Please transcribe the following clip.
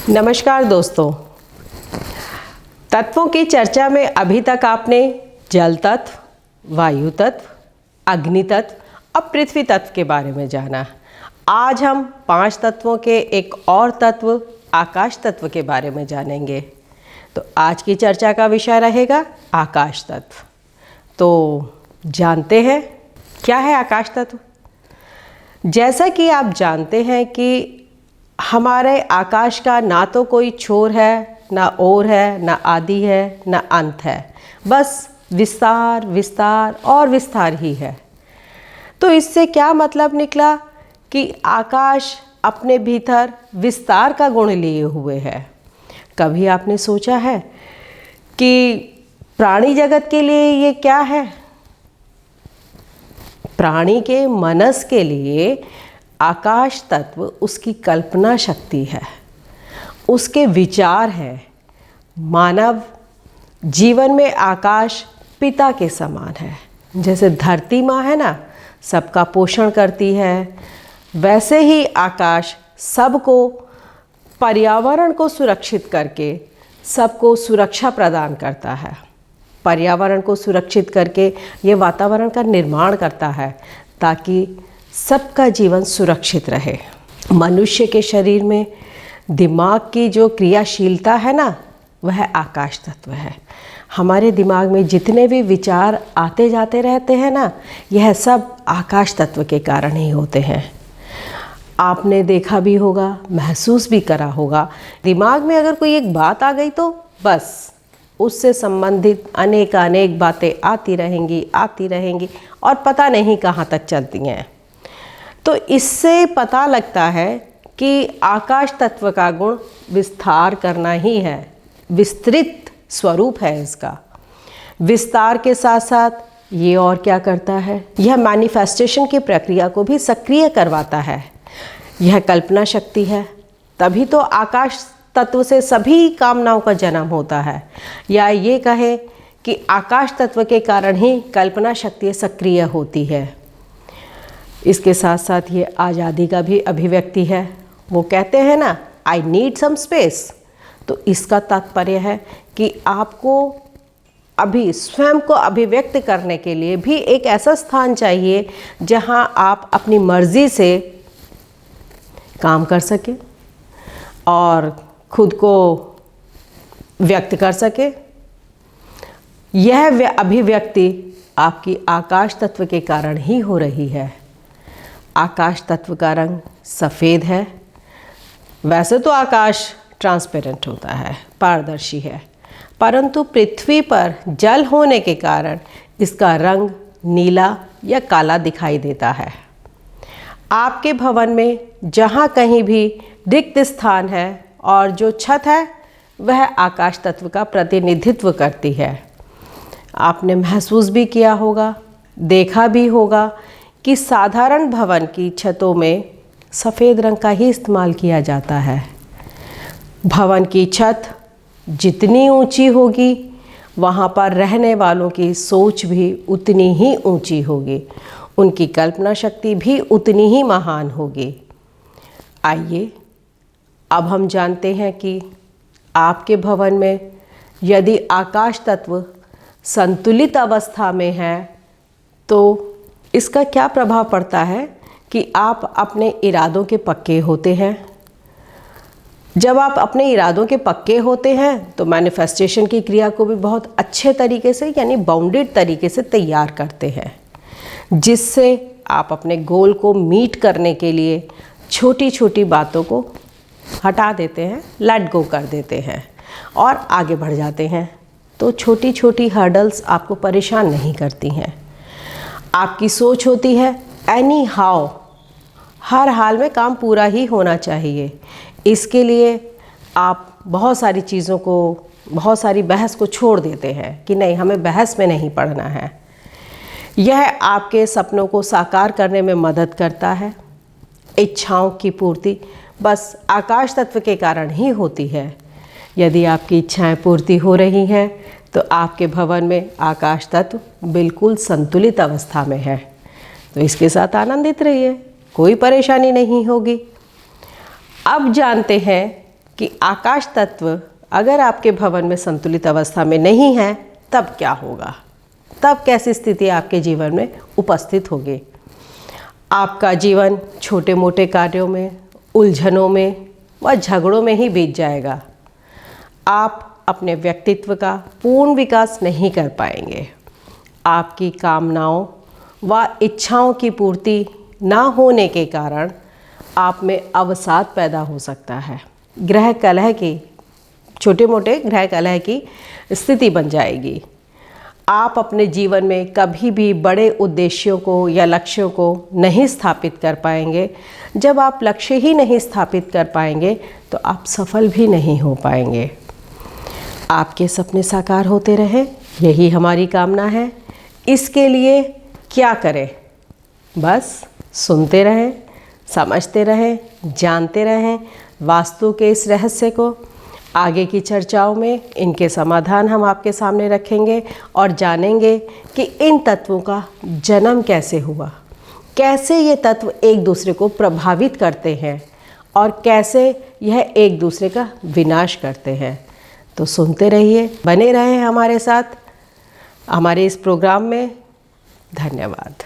नमस्कार दोस्तों, तत्वों की चर्चा में अभी तक आपने जल तत्व, वायु तत्व, अग्नि तत्व और पृथ्वी तत्व के बारे में जाना। आज हम 5 तत्वों के एक और तत्व आकाश तत्व के बारे में जानेंगे। तो आज की चर्चा का विषय रहेगा आकाश तत्व। तो जानते हैं क्या है आकाश तत्व। जैसा कि आप जानते हैं कि हमारे आकाश का ना तो कोई छोर है, ना ओर है, ना आदि है, ना अंत है, बस विस्तार विस्तार और विस्तार ही है। तो इससे क्या मतलब निकला कि आकाश अपने भीतर विस्तार का गुण लिए हुए है। कभी आपने सोचा है कि प्राणी जगत के लिए ये क्या है? प्राणी के मनस के लिए आकाश तत्व उसकी कल्पना शक्ति है, उसके विचार हैं। मानव जीवन में आकाश पिता के समान है। जैसे धरती माँ है ना, सबका पोषण करती है, वैसे ही आकाश सबको, पर्यावरण को सुरक्षित करके सबको सुरक्षा प्रदान करता है। पर्यावरण को सुरक्षित करके ये वातावरण का निर्माण करता है ताकि सबका जीवन सुरक्षित रहे। मनुष्य के शरीर में दिमाग की जो क्रियाशीलता है ना, वह आकाश तत्व है। हमारे दिमाग में जितने भी विचार आते जाते रहते हैं ना, यह सब आकाश तत्व के कारण ही होते हैं। आपने देखा भी होगा, महसूस भी करा होगा, दिमाग में अगर कोई एक बात आ गई तो बस उससे संबंधित अनेक बातें आती रहेंगी और पता नहीं कहाँ तक चलती हैं। तो इससे पता लगता है कि आकाश तत्व का गुण विस्तार करना ही है, विस्तृत स्वरूप है इसका। विस्तार के साथ साथ ये और क्या करता है, यह मैनिफेस्टेशन की प्रक्रिया को भी सक्रिय करवाता है। यह कल्पना शक्ति है, तभी तो आकाश तत्व से सभी कामनाओं का जन्म होता है। या ये कहे कि आकाश तत्व के कारण ही कल्पना शक्ति सक्रिय होती है। इसके साथ साथ ये आज़ादी का भी अभिव्यक्ति है। वो कहते हैं ना, आई नीड सम स्पेस। तो इसका तात्पर्य है कि आपको अभी स्वयं को अभिव्यक्त करने के लिए भी एक ऐसा स्थान चाहिए जहां आप अपनी मर्जी से काम कर सके और खुद को व्यक्त कर सके। यह अभिव्यक्ति आपकी आकाश तत्व के कारण ही हो रही है। आकाश तत्व का रंग सफ़ेद है। वैसे तो आकाश ट्रांसपेरेंट होता है, पारदर्शी है, परंतु पृथ्वी पर जल होने के कारण इसका रंग नीला या काला दिखाई देता है। आपके भवन में जहाँ कहीं भी रिक्त स्थान है और जो छत है वह आकाश तत्व का प्रतिनिधित्व करती है। आपने महसूस भी किया होगा, देखा भी होगा कि साधारण भवन की छतों में सफ़ेद रंग का ही इस्तेमाल किया जाता है। भवन की छत जितनी ऊंची होगी, वहाँ पर रहने वालों की सोच भी उतनी ही ऊंची होगी, उनकी कल्पना शक्ति भी उतनी ही महान होगी। आइए अब हम जानते हैं कि आपके भवन में यदि आकाश तत्व संतुलित अवस्था में है तो इसका क्या प्रभाव पड़ता है कि आप अपने इरादों के पक्के होते हैं। जब आप अपने इरादों के पक्के होते हैं तो मैनिफेस्टेशन की क्रिया को भी बहुत अच्छे तरीके से, यानी बाउंडेड तरीके से तैयार करते हैं, जिससे आप अपने गोल को मीट करने के लिए छोटी छोटी बातों को हटा देते हैं, लेट गो कर देते हैं और आगे बढ़ जाते हैं। तो छोटी छोटी हर्डल्स आपको परेशान नहीं करती हैं। आपकी सोच होती है एनी हाउ, हर हाल में काम पूरा ही होना चाहिए। इसके लिए आप बहुत सारी चीज़ों को, बहुत सारी बहस को छोड़ देते हैं कि नहीं, हमें बहस में नहीं पड़ना है। यह आपके सपनों को साकार करने में मदद करता है। इच्छाओं की पूर्ति बस आकाश तत्व के कारण ही होती है। यदि आपकी इच्छाएं पूर्ति हो रही हैं तो आपके भवन में आकाश तत्व बिल्कुल संतुलित अवस्था में है। तो इसके साथ आनंदित रहिए, कोई परेशानी नहीं होगी। अब जानते हैं कि आकाश तत्व अगर आपके भवन में संतुलित अवस्था में नहीं है तब क्या होगा, तब कैसी स्थिति आपके जीवन में उपस्थित होगी। आपका जीवन छोटे मोटे कार्यों में, उलझनों में व झगड़ों में ही बीत जाएगा। आप अपने व्यक्तित्व का पूर्ण विकास नहीं कर पाएंगे। आपकी कामनाओं व इच्छाओं की पूर्ति ना होने के कारण आप में अवसाद पैदा हो सकता है। ग्रह कलह की, छोटे मोटे ग्रह कलह की स्थिति बन जाएगी। आप अपने जीवन में कभी भी बड़े उद्देश्यों को या लक्ष्यों को नहीं स्थापित कर पाएंगे। जब आप लक्ष्य ही नहीं स्थापित कर पाएंगे तो आप सफल भी नहीं हो पाएंगे। आपके सपने साकार होते रहें, यही हमारी कामना है। इसके लिए क्या करें? बस सुनते रहें, समझते रहें, जानते रहें वास्तु के इस रहस्य को। आगे की चर्चाओं में इनके समाधान हम आपके सामने रखेंगे और जानेंगे कि इन तत्वों का जन्म कैसे हुआ, कैसे ये तत्व एक दूसरे को प्रभावित करते हैं और कैसे यह एक दूसरे का विनाश करते हैं। तो सुनते रहिए, बने रहें हमारे साथ हमारे इस प्रोग्राम में। धन्यवाद।